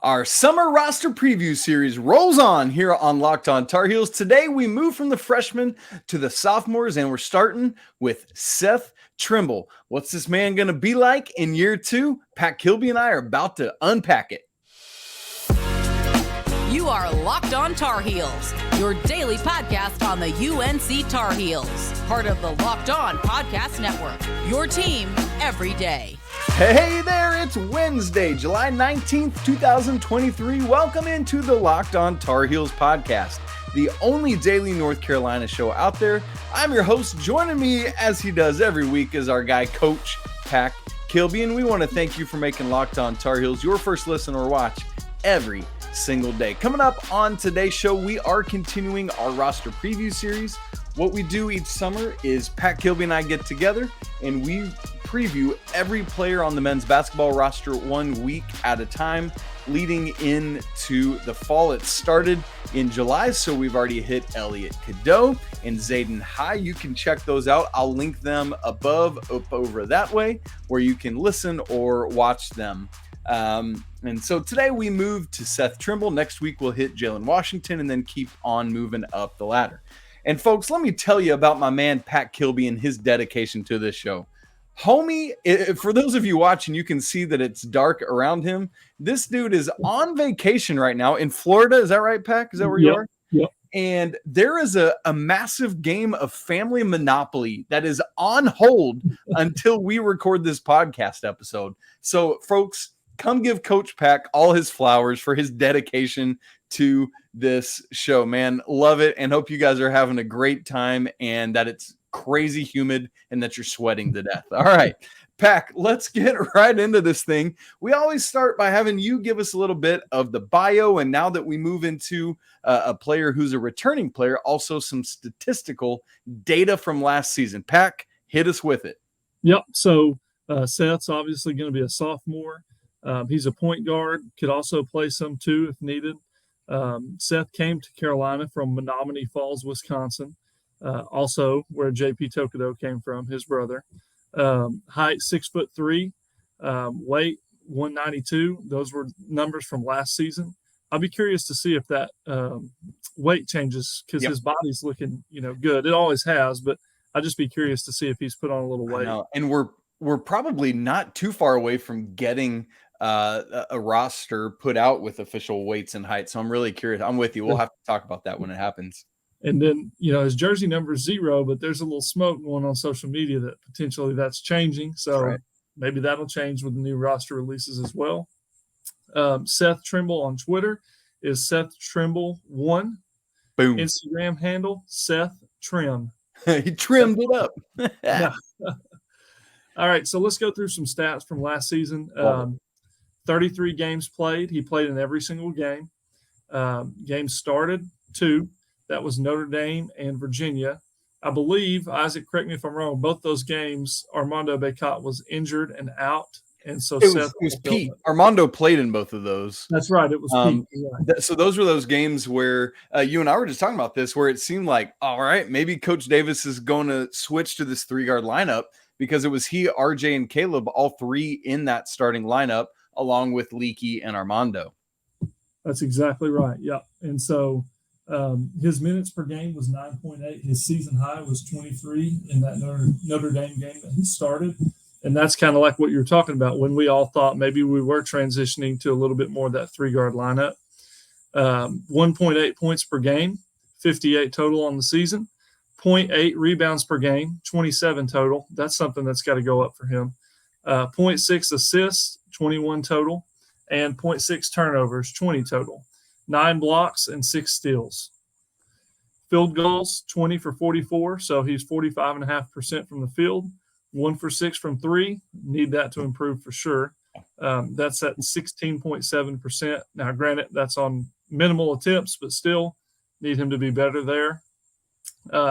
Our summer roster preview series rolls on here on Locked On Tar Heels. Today, we move from the freshmen to the sophomores, and we're starting with Seth Trimble. What's this man going to be like in year two? Pat Kilby and I are about to unpack it. You are Locked On Tar Heels, your daily podcast on the UNC Tar Heels. Part of the Locked On Podcast Network, your team every day. Hey there, it's Wednesday, July 19th, 2023. Welcome into the Locked On Tar Heels podcast, the only daily North Carolina show out there. I'm your host. Joining me, as he does every week, is our guy, Coach Pat Kilby, and we want to thank you for making Locked On Tar Heels your first listen or watch every single day. Coming up on today's show, we are continuing our roster preview series. What we do each summer is Pat Kilby and I get together and we preview every player on the men's basketball roster 1 week at a time, leading into the fall. It started in July, so we've already hit Elliot Cadeau and Zayden High. You can check those out. I'll link them above, up over that way, where you can listen or watch them. And so today we move to Seth Trimble. Next week we'll hit Jalen Washington and then keep on moving up the ladder. And folks, let me tell you about my man Pat Kilby and his dedication to this show. Homie, for those of you watching, you can see that it's dark around him. This dude is on vacation right now in Florida. Is that right, Pat? Is that where you are? Yep. And there is a massive game of Family Monopoly that is on hold until we record this podcast episode. So, folks, come give Coach Pack all his flowers for his dedication to this show, man. Love it, and hope you guys are having a great time and that it's crazy humid and that you're sweating to death. All right, Pack, let's get right into this thing. We always start by having you give us a little bit of the bio, and now that we move into a player who's a returning player, also some statistical data from last season. Pack, hit us with it. Yep, so Seth's obviously going to be a sophomore. He's a point guard, could also play some too if needed. Seth came to Carolina from Menominee Falls, Wisconsin, also where J.P. Tokido came from, his brother. Height 6'3", weight 192. Those were numbers from last season. I'll be curious to see if that weight changes because his body's looking, good. It always has, but I'd just be curious to see if he's put on a little weight. And we're probably not too far away from getting a roster put out with official weights and height. So I'm really curious. I'm with you. We'll have to talk about that when it happens. And then, his jersey number is 0, but there's a little smoke going on social media that potentially that's changing. So maybe that'll change with the new roster releases as well. Seth Trimble on Twitter is Seth Trimble 1. Boom. Instagram handle, Seth Trim. He trimmed it up. Yeah. All right, so let's go through some stats from last season. 33 games played. He played in every single game. Games started 2. That was Notre Dame and Virginia. I believe, Isaac, correct me if I'm wrong, both those games, Armando Bacot was injured and out. And so it was Pete. Armando played in both of those. That's right. It was Pete. Yeah. So those were those games where you and I were just talking about this, where it seemed like, all right, maybe Coach Davis is going to switch to this 3-guard lineup because it was he, RJ, and Caleb, all 3 in that starting lineup, along with Leaky and Armando. That's exactly right. Yeah. And so his minutes per game was 9.8. His season high was 23 in that Notre Dame game that he started. And that's kind of like what you were talking about when we all thought maybe we were transitioning to a little bit more of that 3-guard lineup. 1.8 points per game, 58 total on the season. 0.8 rebounds per game, 27 total. That's something that's got to go up for him. 0.6 assists, 21 total. And 0.6 turnovers, 20 total. 9 blocks and 6 steals. Field goals, 20 for 44, so he's 45.5% from the field. 1 for 6 from 3. Need that to improve for sure. That's at 16.7%. Now, granted, that's on minimal attempts, but still need him to be better there.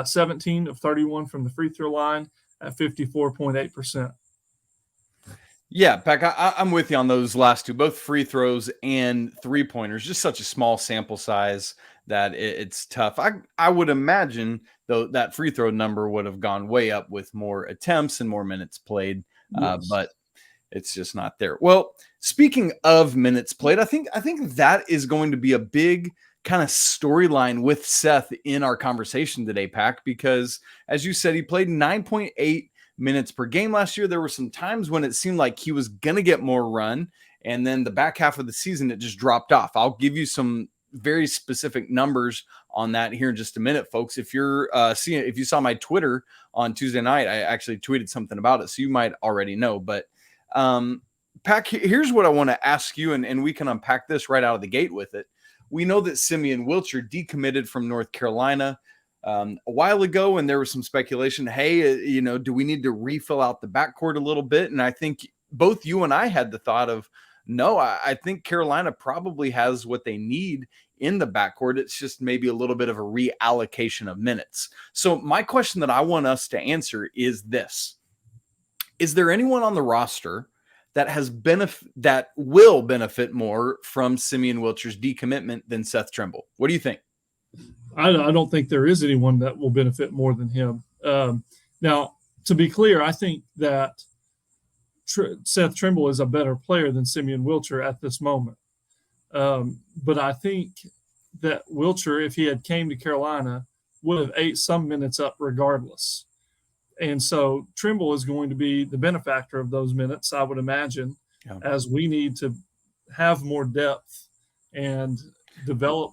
17 of 31 from the free throw line at 54.8%. Yeah, Peck, I'm with you on those last two, both free throws and three-pointers. Just such a small sample size that it's tough. I would imagine, though, that free throw number would have gone way up with more attempts and more minutes played. Yes. But it's just not there. Well, speaking of minutes played, I think that is going to be a big kind of storyline with Seth in our conversation today, Pack, because as you said, he played 9.8 minutes per game last year. There were some times when it seemed like he was going to get more run, and then the back half of the season, it just dropped off. I'll give you some very specific numbers on that here in just a minute, folks. If you're if you saw my Twitter on Tuesday night, I actually tweeted something about it, so you might already know. But Pack, here's what I want to ask you, and we can unpack this right out of the gate with it. We know that Simeon Wilcher decommitted from North Carolina a while ago, and there was some speculation, hey, do we need to refill out the backcourt a little bit? And I think both you and I had the thought of, no, I think Carolina probably has what they need in the backcourt. It's just maybe a little bit of a reallocation of minutes. So my question that I want us to answer is this. Is there anyone on the roster that that will benefit more from Simeon Wilcher's decommitment than Seth Trimble? What do you think? I don't think there is anyone that will benefit more than him. Now, to be clear, I think that Seth Trimble is a better player than Simeon Wilcher at this moment. But I think that Wilcher, if he had came to Carolina, would have ate some minutes up regardless. And so Trimble is going to be the benefactor of those minutes, I would imagine, as we need to have more depth and develop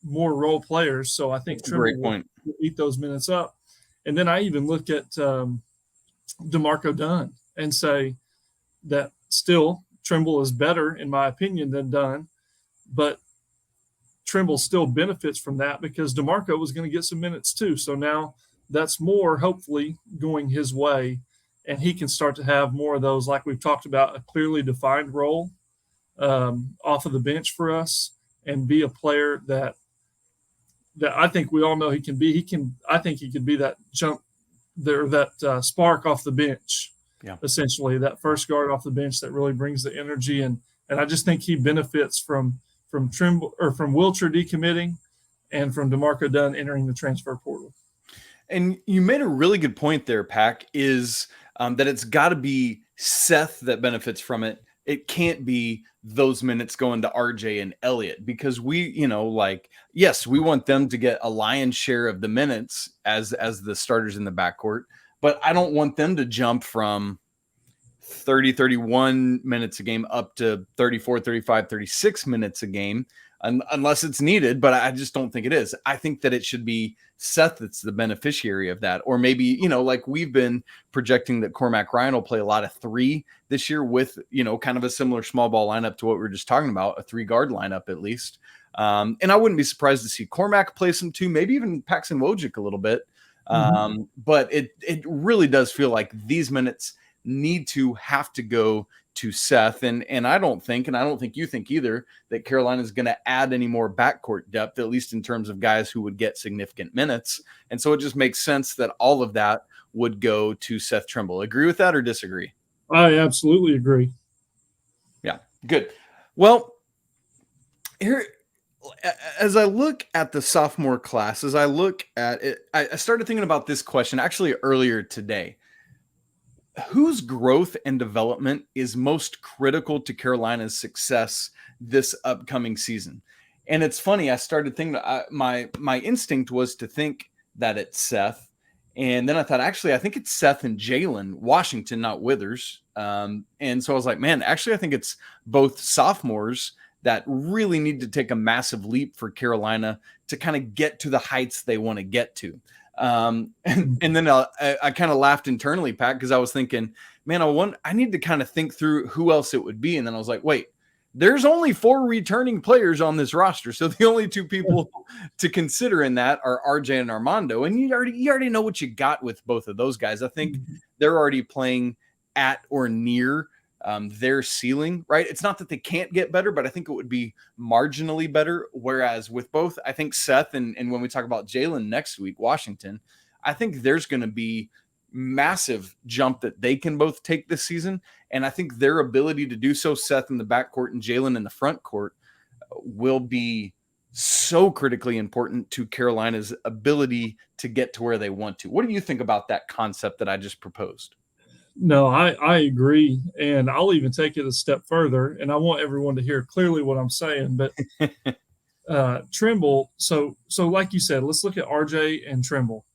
more role players. So I think Trimble will eat those minutes up. And then I even look at D'Marco Dunn and say that still Trimble is better, in my opinion, than Dunn. But Trimble still benefits from that because D'Marco was going to get some minutes too. So now that's more hopefully going his way, and he can start to have more of those, like we've talked about, a clearly defined role off of the bench for us, and be a player that I think we all know he can be. I think he could be that jump there, that spark off the bench, essentially that first guard off the bench that really brings the energy. And I just think he benefits from Trimble or from Wilcher decommitting and from D'Marco Dunn entering the transfer portal. And you made a really good point there, Pack, is that it's got to be Seth that benefits from it. It can't be those minutes going to RJ and Elliot, because we, yes, we want them to get a lion's share of the minutes as the starters in the backcourt, but I don't want them to jump from 30, 31 minutes a game up to 34, 35, 36 minutes a game, unless it's needed, but I just don't think it is. I think that it should be Seth that's the beneficiary of that. Or maybe, like we've been projecting that Cormac Ryan will play a lot of three this year with, kind of a similar small ball lineup to what we were just talking about, a 3-guard lineup at least. And I wouldn't be surprised to see Cormac play some too, maybe even Paxton Wojcik a little bit. But it really does feel like these minutes have to go to Seth. And I don't think you think either, that Carolina is going to add any more backcourt depth, at least in terms of guys who would get significant minutes. And so it just makes sense that all of that would go to Seth Trimble. Agree with that or disagree? I absolutely agree. Yeah, good. Well, here, as I look at the sophomore class, as I look at it, I started thinking about this question actually earlier today. Whose growth and development is most critical to Carolina's success this upcoming season? And it's funny, I started thinking, my instinct was to think that it's Seth. And then I thought, actually, I think it's Seth and Jae'lyn, Washington, not Withers. And so I was like, man, actually, I think it's both sophomores that really need to take a massive leap for Carolina to kind of get to the heights they want to get to. And then I kind of laughed internally, Pat, because I was thinking, man, I need to kind of think through who else it would be. And then I was like, wait, there's only 4 returning players on this roster. So the only 2 people to consider in that are RJ and Armando. And you already know what you got with both of those guys. I think they're already playing at or near their ceiling, right? It's not that they can't get better, but I think it would be marginally better. Whereas with both, I think Seth and when we talk about Jae'lyn next week, Washington, I think there's going to be massive jump that they can both take this season. And I think their ability to do so, Seth in the backcourt and Jae'lyn in the front court, will be so critically important to Carolina's ability to get to where they want to. What do you think about that concept that I just proposed? No, I agree. And I'll even take it a step further. And I want everyone to hear clearly what I'm saying. But Trimble, so like you said, let's look at RJ and Trimble.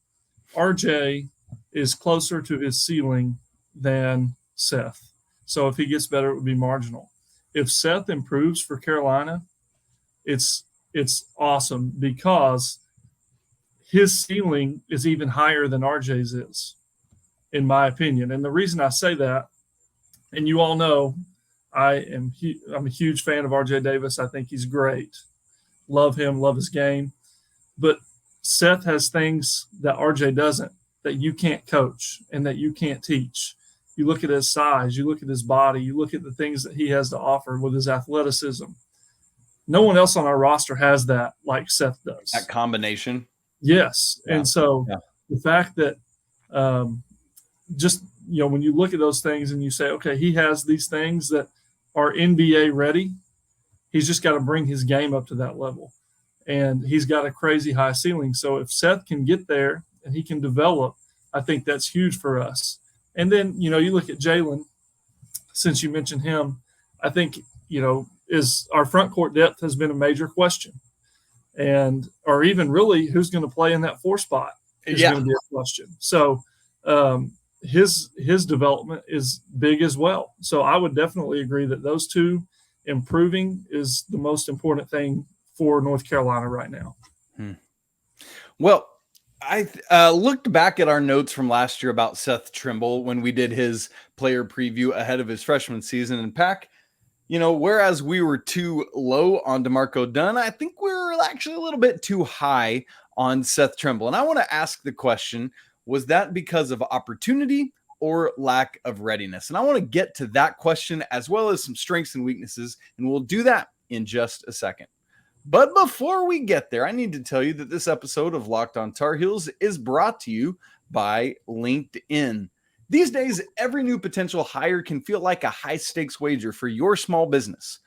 RJ is closer to his ceiling than Seth. So if he gets better, it would be marginal. If Seth improves for Carolina, it's awesome because his ceiling is even higher than RJ's is, in my opinion. And the reason I say that, and you all know, I'm a huge fan of RJ Davis. I think he's great. Love him, love his game. But Seth has things that RJ doesn't, that you can't coach and that you can't teach. You look at his size, you look at his body, you look at the things that he has to offer with his athleticism. No one else on our roster has that like Seth does. That combination. Yes. Yeah. And so the fact that just, when you look at those things and you say, okay, he has these things that are NBA ready, he's just got to bring his game up to that level. And he's got a crazy high ceiling. So if Seth can get there and he can develop, I think that's huge for us. And then, you look at Jae'lyn, since you mentioned him, I think, is our front court depth has been a major question. Or even really who's going to play in that 4 spot is going to be a question. So his development is big as well. So I would definitely agree that those two improving is the most important thing for North Carolina right now. Well, I looked back at our notes from last year about Seth Trimble when we did his player preview ahead of his freshman season. And Pack, whereas we were too low on D'Marco Dunn, I think we were actually a little bit too high on Seth Trimble. And I want to ask the question, was that because of opportunity or lack of readiness? And I want to get to that question as well as some strengths and weaknesses, and we'll do that in just a second. But before we get there, I need to tell you that this episode of Locked on Tar Heels is brought to you by LinkedIn. These days, every new potential hire can feel like a high-stakes wager for your small business.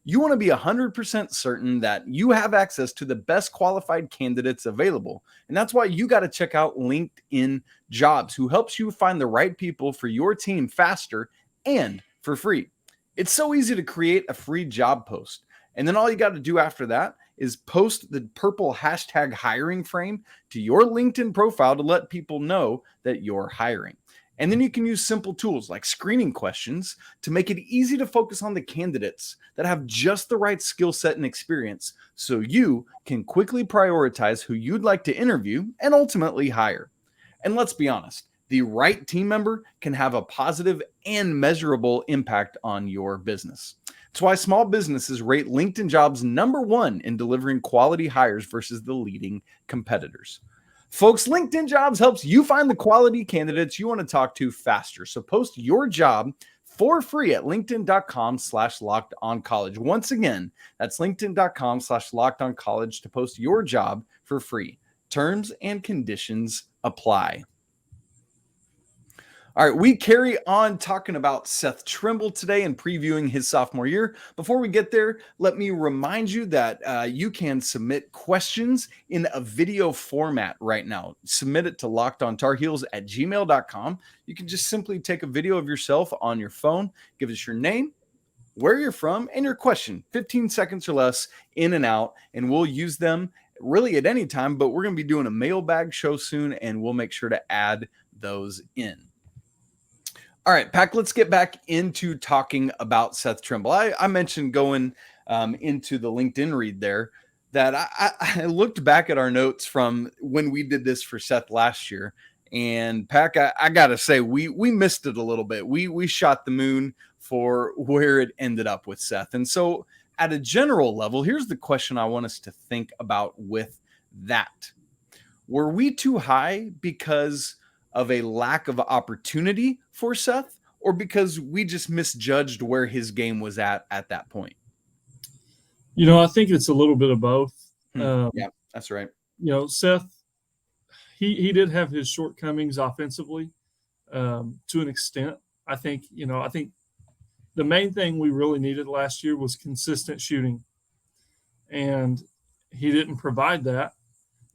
You want to be 100% certain that you have access to the best qualified candidates available. And that's why you got to check out LinkedIn Jobs, who helps you find the right people for your team faster and for free. It's so easy to create a free job post. And then all you got to do after that is post the purple hashtag hiring frame to your LinkedIn profile to let people know that you're hiring. And then you can use simple tools like screening questions to make it easy to focus on the candidates that have just the right skill set and experience so you can quickly prioritize who you'd like to interview and ultimately hire. And let's be honest, the right team member can have a positive and measurable impact on your business. It's why small businesses rate LinkedIn Jobs #1 in delivering quality hires versus the leading competitors. Folks, LinkedIn Jobs helps you find the quality candidates you want to talk to faster. So post your job for free at linkedin.com/lockedoncollege. Once again, that's linkedin.com/lockedoncollege to post your job for free. Terms and conditions apply. All right, we carry on talking about Seth Trimble today and previewing his sophomore year. Before we get there, let me remind you that you can submit questions in a video format right now. Submit it to lockedontarheels@gmail.com. You can just simply take a video of yourself on your phone, give us your name, where you're from, and your question. 15 seconds or less, in and out, and we'll use them really at any time, but we're going to be doing a mailbag show soon, and we'll make sure to add those in. All right, Pack, let's get back into talking about Seth Trimble. I mentioned going into the LinkedIn read there that I looked back at our notes from when we did this for Seth last year. And Pack, I got to say, we missed it a little bit. We shot the moon for where it ended up with Seth. And so at a general level, here's the question I want us to think about with that. Were we too high because of a lack of opportunity for Seth, or because we just misjudged where his game was at that point? I think it's a little bit of both. Yeah, that's right. Seth, he did have his shortcomings offensively to an extent. I think the main thing we really needed last year was consistent shooting, and he didn't provide that.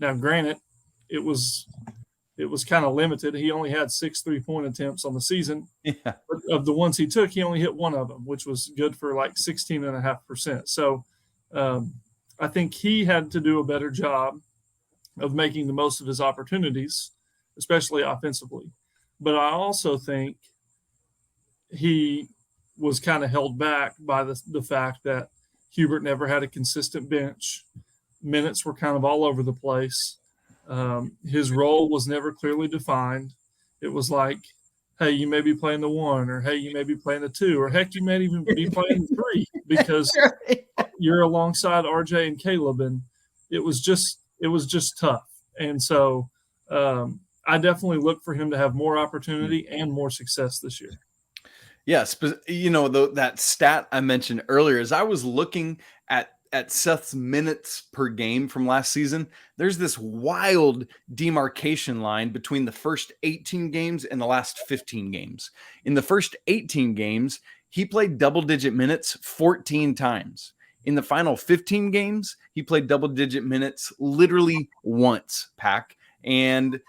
Now, granted, it was it was kind of limited. He only had 6 3-point attempts on the season. Yeah. But of the ones he took, he only hit one of them, which was good for like 16.5%. So I think he had to do a better job of making the most of his opportunities, especially offensively. But I also think he was kind of held back by the fact that Hubert never had a consistent bench. Minutes were kind of all over the place. His role was never clearly defined. It was like, hey, you may be playing the 1, or hey, you may be playing the 2, or heck, you may even be playing the 3 because you're alongside RJ and Caleb, and it was just tough. And so I definitely look for him to have more opportunity and more success this year. Yes, but that stat I mentioned earlier, as I was looking at Seth's minutes per game from last season, there's this wild demarcation line between the first 18 games and the last 15 games. In the first 18 games, he played double-digit minutes 14 times. In the final 15 games, he played double-digit minutes literally once, Pack. And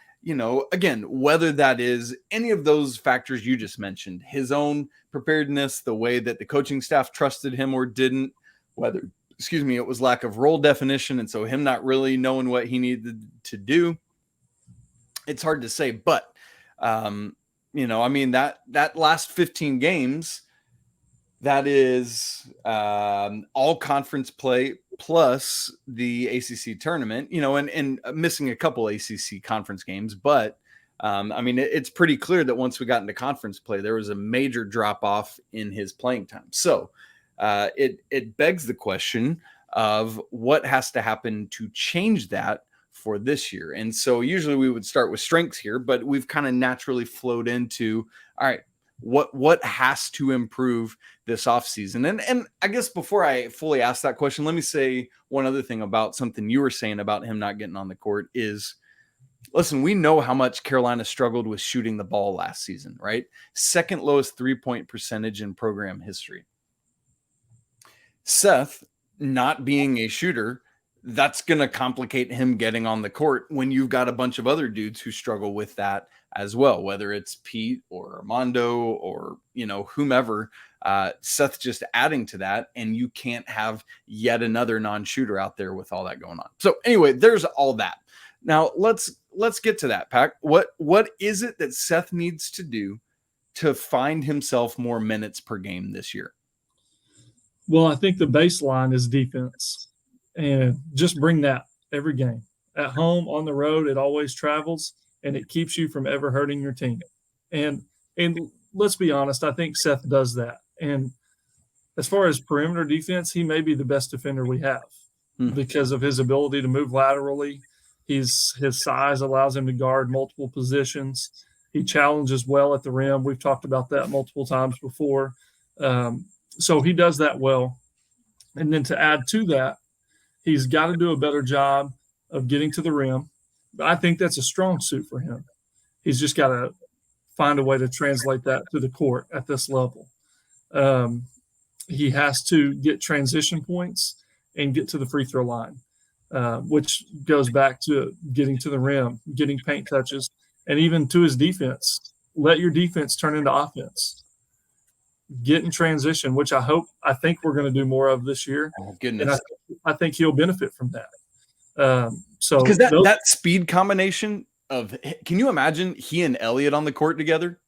again, whether that is any of those factors you just mentioned, his own preparedness, the way that the coaching staff trusted him or didn't, whether, it was lack of role definition, and so him not really knowing what he needed to do, it's hard to say. But, that last 15 games, that is all conference play plus the ACC tournament, and missing a couple ACC conference games. But, it's pretty clear that once we got into conference play, there was a major drop off in his playing time. So it begs the question of what has to happen to change that for this year. And so usually we would start with strengths here, but we've kind of naturally flowed into, all right, what has to improve this offseason? And I guess before I fully ask that question, let me say one other thing about something you were saying about him not getting on the court is, listen, we know how much Carolina struggled with shooting the ball last season, right? Second lowest 3-point percentage in program history. Seth not being a shooter, that's going to complicate him getting on the court when you've got a bunch of other dudes who struggle with that as well, whether it's Pete or Armando or, whomever. Seth just adding to that, and you can't have yet another non-shooter out there with all that going on. So anyway, there's all that. Now let's get to that, Pack. What is it that Seth needs to do to find himself more minutes per game this year? Well, I think the baseline is defense, and just bring that every game. At home, on the road, it always travels, and it keeps you from ever hurting your team. And let's be honest, I think Seth does that. And as far as perimeter defense, he may be the best defender we have because of his ability to move laterally. His size allows him to guard multiple positions. He challenges well at the rim. We've talked about that multiple times before. So he does that well. And then to add to that, he's got to do a better job of getting to the rim. I think that's a strong suit for him. He's just got to find a way to translate that to the court at this level. He has to get transition points and get to the free throw line, which goes back to getting to the rim, getting paint touches, and even to his defense. Let your defense turn into offense. Get in transition, which I think we're going to do more of this year. Oh, goodness. And I think he'll benefit from that. So because that speed combination of, can you imagine he and Elliot on the court together?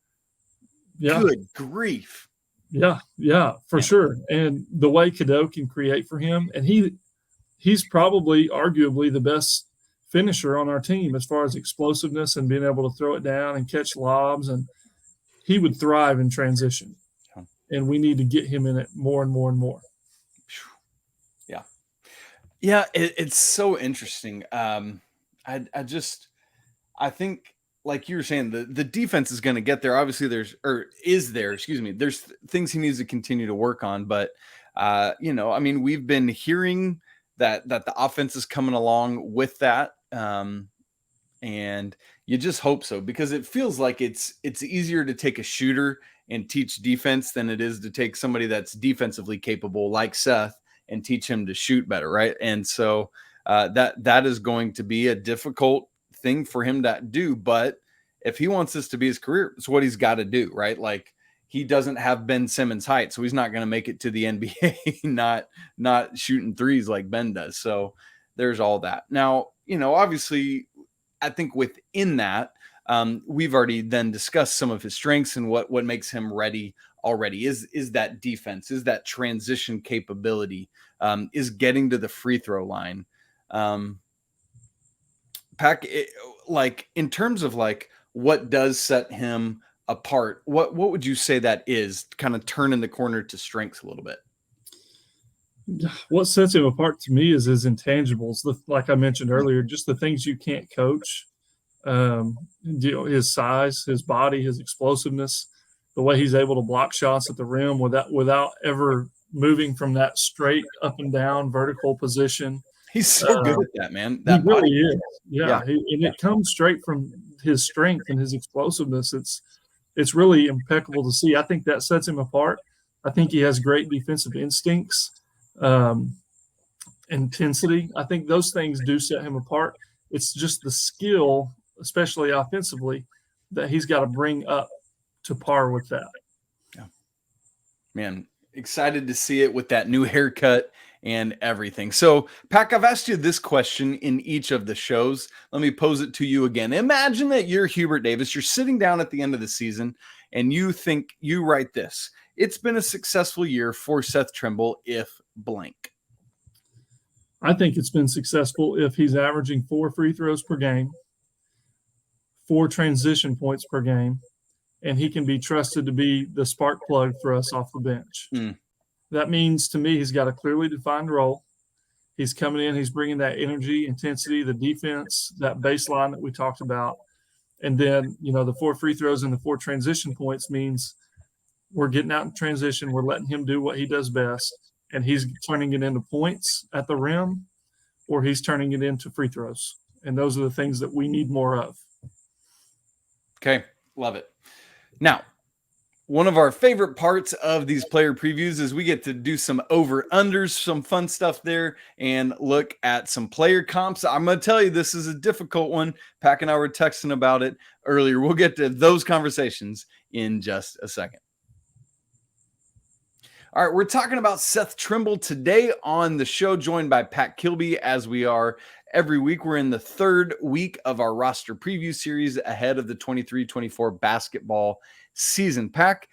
Yeah. Good grief. Yeah, for sure. And the way Cadeau can create for him, and he's probably arguably the best finisher on our team as far as explosiveness and being able to throw it down and catch lobs, and he would thrive in transition. And we need to get him in it more and more and more. Yeah, it's so interesting. I think, like you were saying, the defense is going to get there. Obviously, there's things he needs to continue to work on. But, we've been hearing that the offense is coming along with that. And you just hope so, because it feels like it's easier to take a shooter and teach defense than it is to take somebody that's defensively capable like Seth and teach him to shoot better, right? And so that is going to be a difficult thing for him to do, but if he wants this to be his career, it's what he's got to do, right? Like, he doesn't have Ben Simmons' height, so he's not going to make it to the NBA, not shooting threes like Ben does. So there's all that. Now, obviously, I think within that, we've already then discussed some of his strengths and what makes him ready already. Is that defense, is that transition capability, is getting to the free throw line. Pack, like, in terms of like what does set him apart, what would you say that is, kind of turning the corner to strengths a little bit? What sets him apart to me is his intangibles. Like I mentioned earlier, just the things you can't coach. His size, his body, his explosiveness, the way he's able to block shots at the rim without ever moving from that straight up and down vertical position. He's so good at that, man. He really is. Yeah. And it comes straight from his strength and his explosiveness. It's really impeccable to see. I think that sets him apart. I think he has great defensive instincts, intensity. I think those things do set him apart. It's just the skill, especially offensively, that he's got to bring up to par with that. Yeah. Man, excited to see it with that new haircut and everything. So, Pac, I've asked you this question in each of the shows. Let me pose it to you again. Imagine that you're Hubert Davis. You're sitting down at the end of the season, and you write this: it's been a successful year for Seth Trimble if blank. I think it's been successful if he's averaging 4 free throws per game, 4 transition points per game, and he can be trusted to be the spark plug for us off the bench. That means to me he's got a clearly defined role. He's coming in, he's bringing that energy, intensity, the defense, that baseline that we talked about. And then, the 4 free throws and the 4 transition points means we're getting out in transition, we're letting him do what he does best, and he's turning it into points at the rim, or he's turning it into free throws. And those are the things that we need more of. Okay, love it. Now, one of our favorite parts of these player previews is we get to do some over-unders, some fun stuff there, and look at some player comps. I'm going to tell you, this is a difficult one. Pac and I were texting about it earlier. We'll get to those conversations in just a second. All right, we're talking about Seth Trimble today on the show, joined by Pat Kilby, as we are every week. We're in the 3rd week of our roster preview series ahead of the 23-24 basketball season. Pac,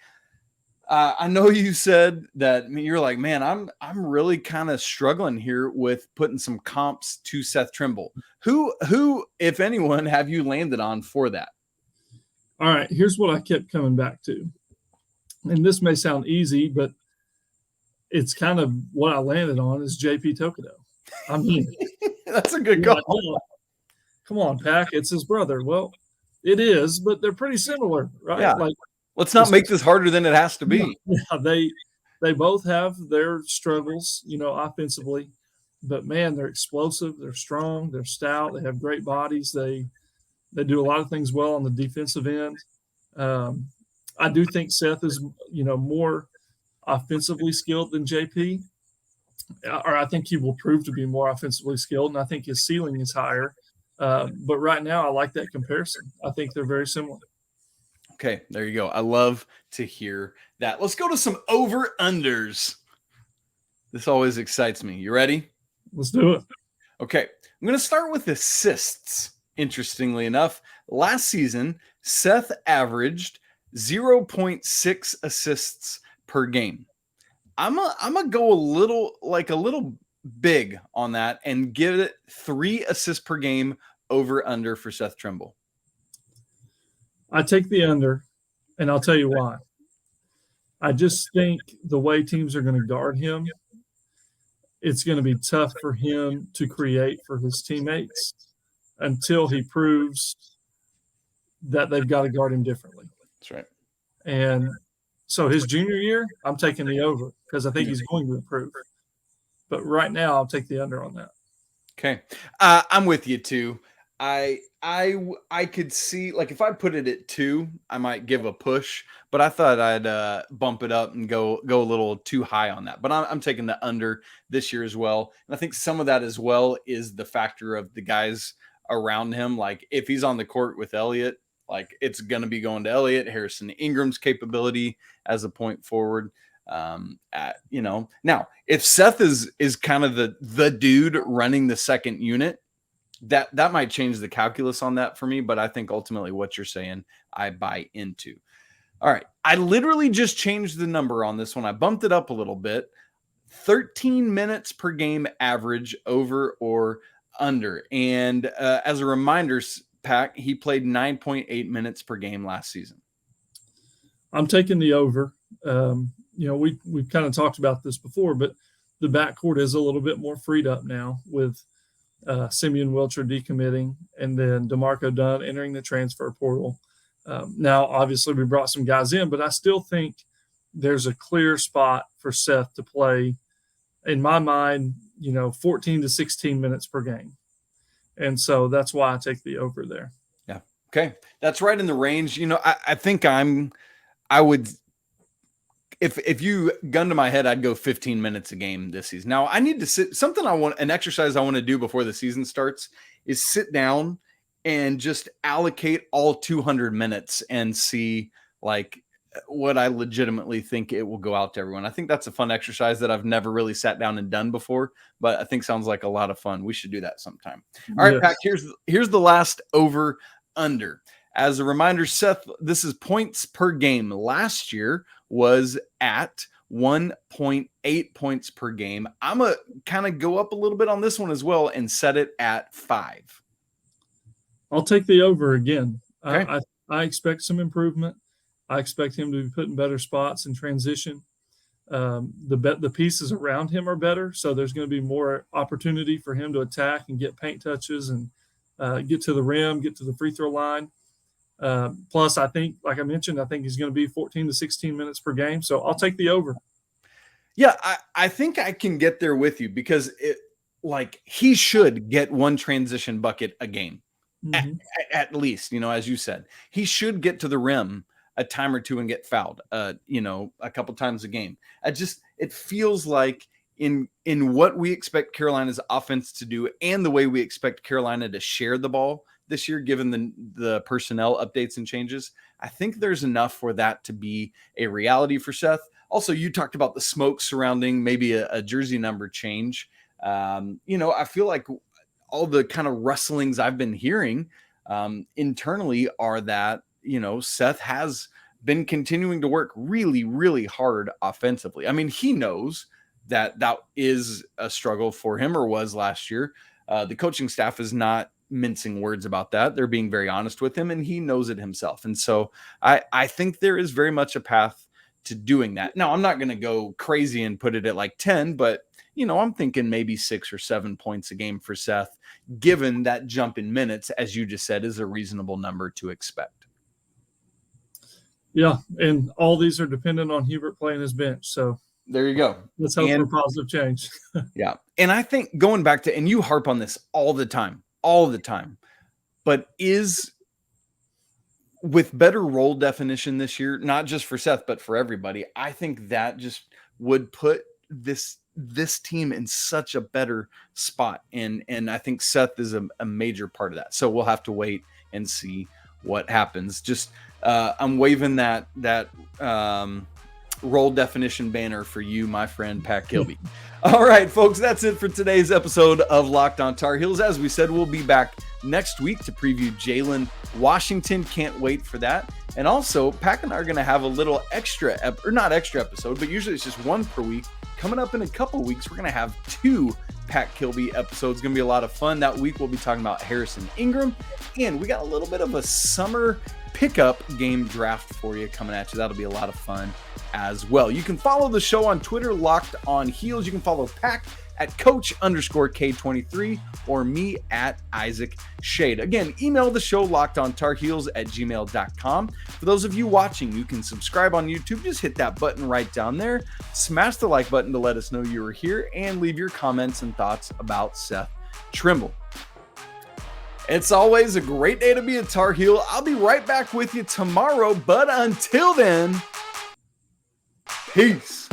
I know you said that you're like, man, I'm really kind of struggling here with putting some comps to Seth Trimble. Who, if anyone, have you landed on for that? All right, here's what I kept coming back to. And this may sound easy, but it's kind of what I landed on is JP Tokedo. I mean, that's a good call. Like, come on, Pac, it's his brother. Well, it is, but they're pretty similar, right? Yeah. Like, let's not make this harder than it has to be. Yeah, they both have their struggles, offensively, but man, they're explosive, they're strong, they're stout, they have great bodies, they do a lot of things well on the defensive end. I do think Seth is, more offensively skilled than JP, or I think he will prove to be more offensively skilled, and I think his ceiling is higher. But right now, I like that comparison. I think they're very similar. Okay, there you go. I love to hear that. Let's go to some over-unders. This always excites me. You ready? Let's do it. Okay, I'm going to start with assists. Interestingly enough, last season, Seth averaged 0.6 assists per game. I'm gonna go a little big on that and give it 3 assists per game over under for Seth Trimble. I take the under, and I'll tell you why. I just think the way teams are going to guard him, it's going to be tough for him to create for his teammates until he proves that they've got to guard him differently. That's right. And so his junior year, I'm taking the over because I think he's going to improve. But right now, I'll take the under on that. Okay. I'm with you too. I could see, like, if I put it at 2, I might give a push, but I thought I'd bump it up and go a little too high on that. But I'm taking the under this year as well. And I think some of that as well is the factor of the guys around him. Like if he's on the court with Elliot, like it's going to be going to Elliot. Harrison Ingram's capability as a point forward. Now if Seth is kind of the dude running the second unit, that might change the calculus on that for me. But I think ultimately what you're saying, I buy into. All right. I literally just changed the number on this one. I bumped it up a little bit. 13 minutes per game average, over or under. And as a reminder, Pack, he played 9.8 minutes per game last season. I'm taking the over. We've kind of talked about this before, but the backcourt is a little bit more freed up now with Simeon Wilcher decommitting and then D'Marco Dunn entering the transfer portal. Now, obviously, we brought some guys in, but I still think there's a clear spot for Seth to play, in my mind, 14 to 16 minutes per game. And so that's why I take the over there. Yeah. Okay. That's right in the range. I think I would, if you gun to my head, I'd go 15 minutes a game this season. Now I need to an exercise I want to do before the season starts is sit down and just allocate all 200 minutes and see like what I legitimately think it will go out to everyone. I think that's a fun exercise that I've never really sat down and done before, but I think sounds like a lot of fun. We should do that sometime. All right, Pat, here's the last over under. As a reminder, Seth, this is points per game. Last year was at 1.8 points per game. I'm going to kind of go up a little bit on this one as well and set it at 5. I'll take the over again. Okay. I expect some improvement. I expect him to be put in better spots in transition. The pieces around him are better, so there's going to be more opportunity for him to attack and get paint touches and get to the rim, get to the free throw line. Plus, I think, like I mentioned, I think he's going to be 14 to 16 minutes per game, so I'll take the over. Yeah, I think I can get there with you because he should get one transition bucket a game. Mm-hmm. At least, as you said, he should get to the rim a time or two and get fouled, a couple times a game. It feels like in what we expect Carolina's offense to do and the way we expect Carolina to share the ball this year, given the personnel updates and changes, I think there's enough for that to be a reality for Seth. Also, you talked about the smoke surrounding maybe a jersey number change. I feel like all the kind of rustlings I've been hearing internally are that, Seth has been continuing to work really, really hard offensively. I mean, he knows that is a struggle for him or was last year. The coaching staff is not mincing words about that. They're being very honest with him and he knows it himself. And so I think there is very much a path to doing that. Now, I'm not going to go crazy and put it at like 10, but I'm thinking maybe 6 or 7 points a game for Seth, given that jump in minutes, as you just said, is a reasonable number to expect. Yeah, and all these are dependent on Hubert playing his bench. So there you go. Let's hope for positive change. Yeah. And I think going back to, and you harp on this all the time, but is with better role definition this year, not just for Seth, but for everybody, I think that just would put this team in such a better spot. And I think Seth is a major part of that. So we'll have to wait and see what happens. Just I'm waving that role definition banner for you, my friend, Pat Kilby. All right, folks, that's it for today's episode of Locked on Tar Heels. As we said, we'll be back next week to preview Jae'lyn Washington. Can't wait for that. And also, Pat and I are going to have a little not extra episode, but usually it's just one per week. Coming up in a couple weeks, we're going to have 2 Pat Kilby episodes. Going to be a lot of fun. That week, we'll be talking about Harrison Ingram. And we got a little bit of a summer pickup game draft for you coming at you. That'll be a lot of fun as well. You can follow the show on Twitter, Locked on Heels. You can follow Pack at Coach_K23 or me at Isaac Shade. Again, email the show lockedontarheels@gmail.com. For those of you watching, you can subscribe on YouTube. Just hit that button right down there. Smash the like button to let us know you were here and leave your comments and thoughts about Seth Trimble. It's always a great day to be a Tar Heel. I'll be right back with you tomorrow, but until then, peace.